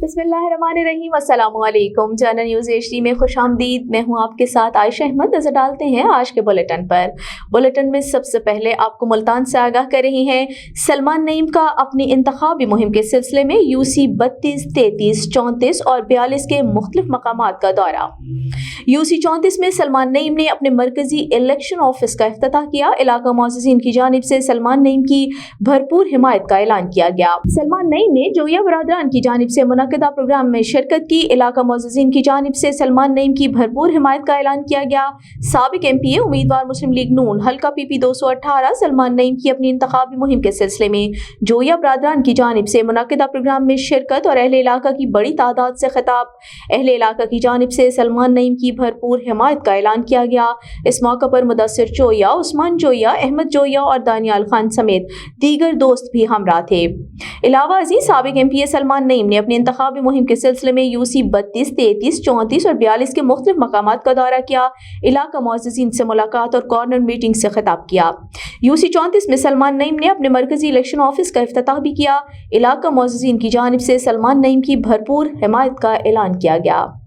बिस्मिल्लाहिर्रहमानिर्रहीम, अस्सलामुअलैकुम। Journal news HD में खुश आमदीद। मैं हूँ आपके साथ आयशा अहमद। नजर डालते हैं आज के बुलेटिन पर। बुलेटिन में सबसे पहले आपको मुल्तान से आगाह कर रही हैं सलमान नईम का अपनी इंतखाबी मुहिम के सिलसिले में UC 32, 33, 34 और 42 के मुख्तलिफ मकामात का दौरा। UC 34 में सलमान नईम ने अपने मरकजी इलेक्शन ऑफिस का इफ्तिताह किया। इलाका मोअज़्ज़िज़ीन की जानिब से सलमान नईम की भरपूर हिमायत का ऐलान किया गया। सलमान नईम ने जोया बरादरान की जानिब से मुनक़िदा प्रोग्राम में शिरकत की। इलाका मोअज़्ज़िज़ीन की जानिब से सलमान नईम की भरपूर हिमायत का ऐलान किया गया। साबिक MPA उम्मीदवार मुस्लिम लीग नून हल्का PP 218 सलमान नईम की अपनी इंतखाबी मुहिम के सिलसिले में जोया बरादरान की जानिब से मुनक़िदा प्रोग्राम में शिरकत और अहले इलाका की बड़ी तादाद से खिताब। अहले इलाका की जानिब से सलमान नईम की भरपूर हिमायत का ऐलान किया गया। इस मौके पर मुदस्सिर जोया, उस्मान जोया, अहमद जोया और दानियाल खान समेत दीगर दोस्त भी हमरा थे। इलावा अजीज साबिक MPA सलमान नईम ने अपनी इंतखाबी मुहिम के सिलसिले में UC 32, 33, 34 और 42 के मुख्तलिफ मकामात का दौरा किया। इलाका मोअज़्ज़िज़ीन से मुलाकात और कॉर्नर मीटिंग से खिताब किया। UC 34 में सलमान नईम ने अपने मरकजी इलेक्शन ऑफिस का इफ्तिताह भी किया। इलाका मोअज़्ज़िज़ीन की जानिब से सलमान नईम की भरपूर हिमायत का ऐलान किया गया।